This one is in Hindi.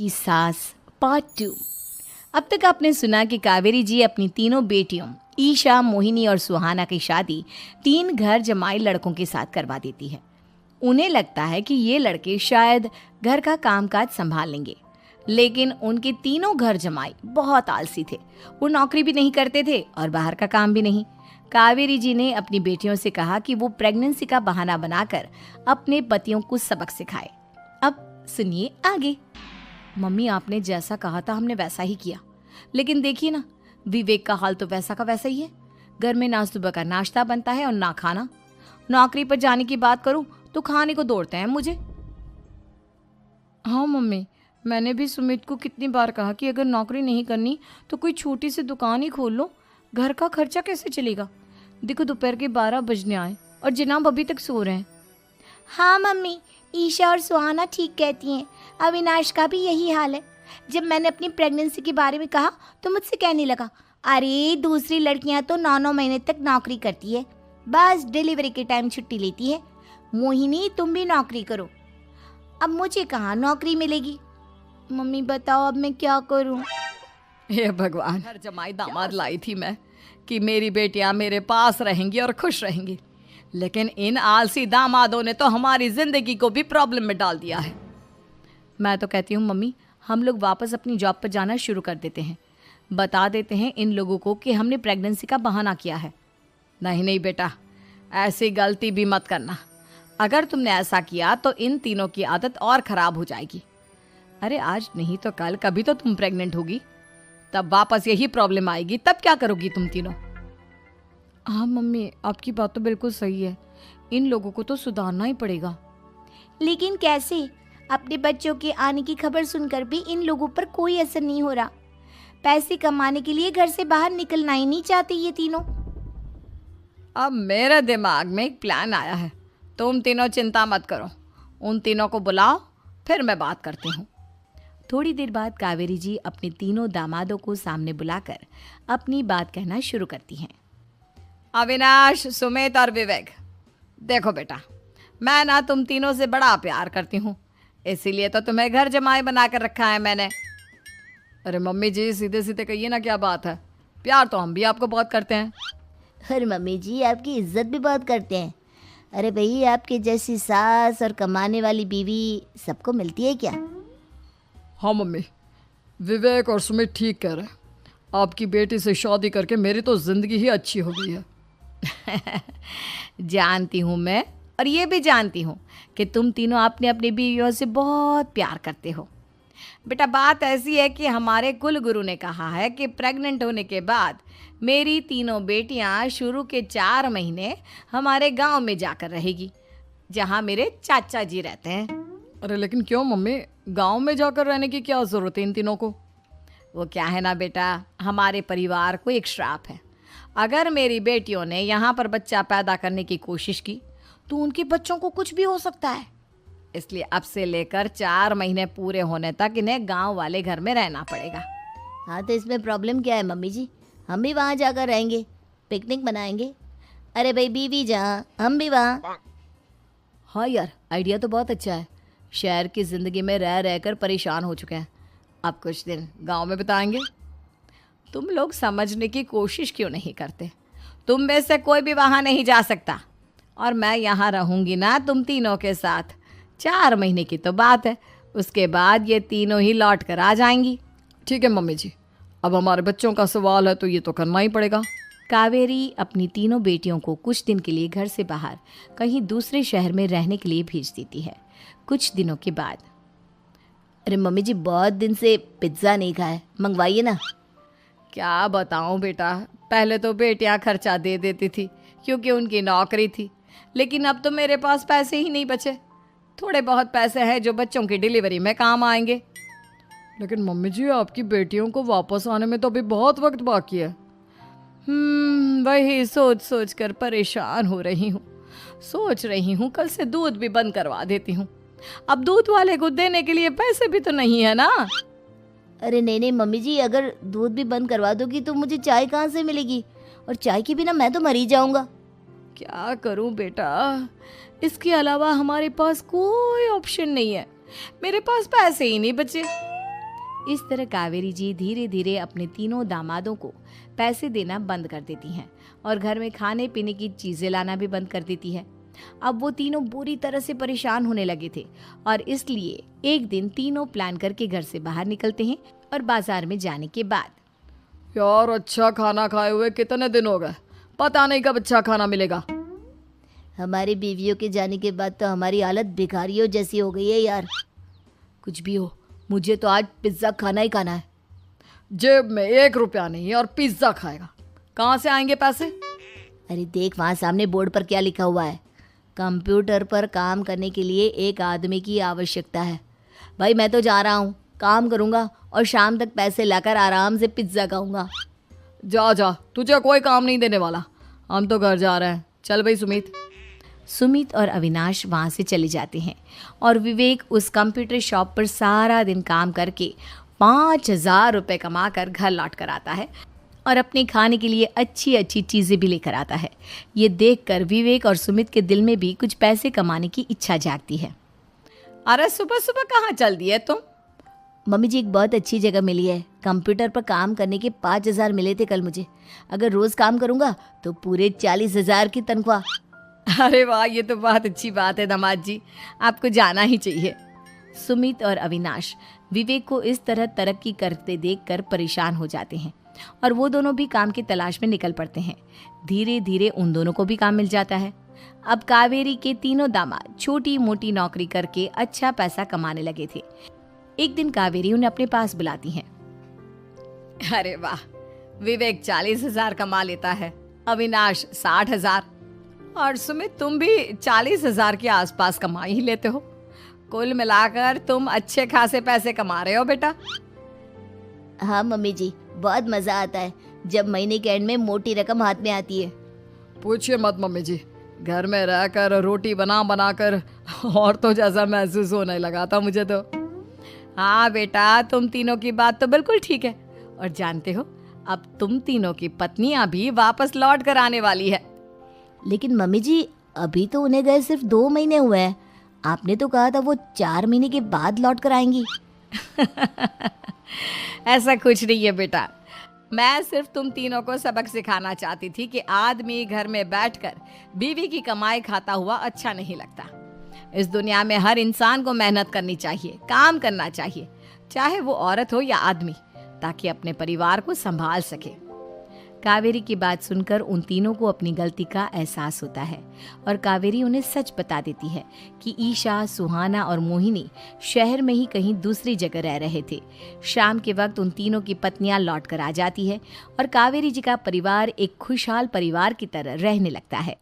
की सास पार्ट 2। अब तक आपने सुना कि कावेरी जी अपनी तीनों बेटियों ईशा, मोहिनी और सुहाना की शादी 3 घर जमाई लड़कों के साथ करवा देती है। उन्हें लगता है कि ये लड़के शायद घर का कामकाज संभाल लेंगे, लेकिन उनके तीनों घर जमाई बहुत आलसी थे। वो नौकरी भी नहीं करते थे और बाहर का काम भी नहीं। कावेरी जी ने अपनी बेटियों से कहा कि वो प्रेगनेंसी का बहाना बनाकर अपने पतियों को सबक सिखाए। अब सुनिए आगे। मम्मी, आपने जैसा कहा था हमने वैसा ही किया, लेकिन देखिए ना, विवेक का हाल तो वैसा का वैसा ही है। घर में ना सुबह का नाश्ता बनता है और ना खाना। नौकरी पर जाने की बात करूं तो खाने को दौड़ते हैं मुझे। हाँ मम्मी, मैंने भी सुमित को कितनी बार कहा कि अगर नौकरी नहीं करनी तो कोई छोटी सी दुकान ही खोल लो, घर का खर्चा कैसे चलेगा। देखो दोपहर के 12 बजने आए और जनाब अभी तक सो रहे हैं। हाँ मम्मी, ईशा और सुहाना ठीक कहती हैं। अविनाश का भी यही हाल है। जब मैंने अपनी प्रेगनेंसी के बारे में कहा तो मुझसे कहने लगा, अरे दूसरी लड़कियां तो 9-9 महीने तक नौकरी करती है, बस डिलीवरी के टाइम छुट्टी लेती है। मोहिनी, तुम भी नौकरी करो। अब मुझे कहाँ नौकरी मिलेगी। मम्मी बताओ अब मैं क्या करूँ। हे भगवान, हर जमाई दामाद लाई थी मैं कि मेरी बेटियां मेरे पास रहेंगी और खुश रहेंगी, लेकिन इन आलसी दामादों ने तो हमारी जिंदगी को भी प्रॉब्लम में डाल दिया है। मैं तो कहती हूँ मम्मी, हम लोग वापस अपनी जॉब पर जाना शुरू कर देते हैं। बता देते हैं इन लोगों को कि हमने प्रेगनेंसी का बहाना किया है। नहीं नहीं बेटा, ऐसी गलती भी मत करना। अगर तुमने ऐसा किया तो इन तीनों की आदत और ख़राब हो जाएगी। अरे आज नहीं तो कल कभी तो तुम प्रेग्नेंट होगी, तब वापस यही प्रॉब्लम आएगी। तब क्या करोगी तुम तीनों। हाँ मम्मी, आपकी बात तो बिल्कुल सही है। इन लोगों को तो सुधारना ही पड़ेगा। लेकिन कैसे? अपने बच्चों के आने की खबर सुनकर भी इन लोगों पर कोई असर नहीं हो रहा। पैसे कमाने के लिए घर से बाहर निकलना ही नहीं चाहते ये तीनों। अब मेरे दिमाग में एक प्लान आया है। तुम तीनों चिंता मत करो, उन तीनों को बुलाओ, फिर मैं बात करती हूँ। थोड़ी देर बाद कावेरी जी अपने तीनों दामादों को सामने बुलाकर अपनी बात कहना शुरू करती हैं। अविनाश, सुमित और विवेक, देखो बेटा, मैं ना तुम तीनों से बड़ा प्यार करती हूँ, इसीलिए तो तुम्हें घर जमाई बना कर रखा है मैंने। अरे मम्मी जी, सीधे सीधे कहिए ना, क्या बात है। प्यार तो हम भी आपको बहुत करते हैं। अरे मम्मी जी, आपकी इज्जत भी बहुत करते हैं। अरे भाई, आपके जैसी सास और कमाने वाली बीवी सबको मिलती है क्या? हाँ मम्मी, विवेक और सुमित ठीक कह रहे हैं। आपकी बेटी से शादी करके मेरी तो ज़िंदगी ही अच्छी हो गई है। जानती हूँ मैं, और ये भी जानती हूँ कि तुम तीनों अपने अपनी बीवियों से बहुत प्यार करते हो। बेटा, बात ऐसी है कि हमारे कुल गुरु ने कहा है कि प्रेग्नेंट होने के बाद मेरी तीनों बेटियाँ शुरू के 4 महीने हमारे गांव में जाकर रहेगी, जहाँ मेरे चाचा जी रहते हैं। अरे लेकिन क्यों मम्मी, गांव में जाकर रहने की क्या ज़रूरत है इन तीनों को। वो क्या है ना बेटा, हमारे परिवार को एक श्राप है। अगर मेरी बेटियों ने यहाँ पर बच्चा पैदा करने की कोशिश की तो उनके बच्चों को कुछ भी हो सकता है। इसलिए अब से लेकर 4 महीने पूरे होने तक इन्हें गांव वाले घर में रहना पड़ेगा। हाँ तो इसमें प्रॉब्लम क्या है मम्मी जी, हम भी वहाँ जाकर रहेंगे, पिकनिक मनाएंगे। अरे भाई, बीवी जहाँ हम भी वहाँ। हाँ यार, आइडिया तो बहुत अच्छा है। शहर की ज़िंदगी में रह रहकर परेशान हो चुके हैं, अब कुछ दिन गांव में बिताएंगे। तुम लोग समझने की कोशिश क्यों नहीं करते। तुम में से कोई भी वहाँ नहीं जा सकता, और मैं यहाँ रहूँगी ना तुम तीनों के साथ। 4 महीने की तो बात है, उसके बाद ये तीनों ही लौट कर आ जाएंगी। ठीक है मम्मी जी, अब हमारे बच्चों का सवाल है तो ये तो करना ही पड़ेगा। कावेरी अपनी तीनों बेटियों को कुछ दिन के लिए घर से बाहर कहीं दूसरे शहर में रहने के लिए भेज देती है। कुछ दिनों के बाद, अरे मम्मी जी, बहुत दिन से पिज्ज़ा नहीं खाया, मंगवाइए ना। क्या बताऊं बेटा, पहले तो बेटियां खर्चा दे देती थी क्योंकि उनकी नौकरी थी, लेकिन अब तो मेरे पास पैसे ही नहीं बचे। थोड़े बहुत पैसे हैं जो बच्चों की डिलीवरी में काम आएंगे। लेकिन मम्मी जी, आपकी बेटियों को वापस आने में तो अभी बहुत वक्त बाकी है। वही सोच सोच कर परेशान हो रही हूँ। सोच रही हूँ कल से दूध भी बंद करवा देती हूँ। अब दूध वाले को देने के लिए पैसे भी तो नहीं है ना। अरे नहीं नहीं मम्मी जी, अगर दूध भी बंद करवा दोगी तो मुझे चाय कहाँ से मिलेगी, और चाय के बिना मैं तो मर ही जाऊंगा। क्या करूं बेटा, इसके अलावा हमारे पास कोई ऑप्शन नहीं है। मेरे पास पैसे ही नहीं बचे। इस तरह कावेरी जी धीरे धीरे अपने तीनों दामादों को पैसे देना बंद कर देती हैं और घर में खाने पीने की चीजें लाना भी बंद कर देती है। अब वो तीनों बुरी तरह से परेशान होने लगे थे और इसलिए एक दिन तीनों प्लान करके घर से बाहर निकलते हैं और बाजार में जाने के बाद यार अच्छा खाना खाए हुए कितने दिन हो गए, पता नहीं कब अच्छा खाना मिलेगा। हमारी बीवियों के जाने के बाद तो हमारी हालत भिखारियों जैसी हो गई है यार। कुछ भी हो, मुझे तो आज पिज्ज़ा खाना ही खाना है। जेब में 1 रुपया नहीं और पिज्जा खाएगा, कहाँ से आएंगे पैसे? अरे देख वहाँ सामने बोर्ड पर क्या लिखा हुआ है, कंप्यूटर पर काम करने के लिए एक आदमी की आवश्यकता है। भाई मैं तो जा रहा हूँ, काम करूँगा और शाम तक पैसे लाकर आराम से पिज्ज़ा खाऊंगा। जा जा, तुझे कोई काम नहीं देने वाला, हम तो घर जा रहे हैं। चल भाई सुमित। सुमित और अविनाश वहाँ से चले जाते हैं और विवेक उस कंप्यूटर शॉप पर सारा दिन काम करके 5,000 रुपये कमा कर घर लौट कर आता है और अपने खाने के लिए अच्छी अच्छी चीज़ें भी लेकर आता है। ये देखकर विवेक और सुमित के दिल में भी कुछ पैसे कमाने की इच्छा जागती है। अरे सुबह सुबह कहाँ चल दिए तुम? मम्मी जी एक बहुत अच्छी जगह मिली है, कंप्यूटर पर काम करने के 5,000 मिले थे कल मुझे। अगर रोज़ काम करूँगा तो पूरे 40,000 की तनख्वाह। अरे वाह, ये तो बहुत अच्छी बात है दामाद जी, आपको जाना ही चाहिए। सुमित और अविनाश विवेक को इस तरह तरक्की करते देखकर परेशान हो जाते हैं और वो दोनों भी काम की तलाश में निकल पड़ते हैं। धीरे धीरे उन दोनों को भी काम मिल जाता है। अब कावेरी के तीनों दामाद छोटी मोटी नौकरी करके अच्छा पैसा कमाने लगे थे। एक दिन कावेरी उन्हें अपने पास बुलाती है। अरे वाह, विवेक 40,000 कमा लेता है, अविनाश 60,000 और सुमित तुम भी 40,000 के आसपास कमा ही लेते हो। कुल मिलाकर तुम अच्छे खासे पैसे कमा रहे हो बेटा। हाँ मम्मी जी, बहुत मज़ा आता है जब महीने के एंड में मोटी रकम हाथ में आती है। पूछिए मत मम्मी जी, घर में रहकर रोटी बना बना कर और तो जैसा महसूस होने लगा था मुझे तो। हाँ बेटा, तुम तीनों की बात तो बिल्कुल ठीक है और जानते हो अब तुम तीनों की पत्नियां भी वापस लौट कर आने वाली है। लेकिन मम्मी जी अभी तो उन्हें गए सिर्फ 2 महीने हुए हैं, आपने तो कहा था वो 4 महीने के बाद लौट कर आएंगी। ऐसा कुछ नहीं है बेटा, मैं सिर्फ तुम तीनों को सबक सिखाना चाहती थी कि आदमी घर में बैठकर बीवी की कमाई खाता हुआ अच्छा नहीं लगता। इस दुनिया में हर इंसान को मेहनत करनी चाहिए, काम करना चाहिए, चाहे वो औरत हो या आदमी, ताकि अपने परिवार को संभाल सके। कावेरी की बात सुनकर उन तीनों को अपनी गलती का एहसास होता है और कावेरी उन्हें सच बता देती है कि ईशा, सुहाना और मोहिनी शहर में ही कहीं दूसरी जगह रह रहे थे। शाम के वक्त उन तीनों की पत्नियां लौट कर आ जाती है और कावेरी जी का परिवार एक खुशहाल परिवार की तरह रहने लगता है।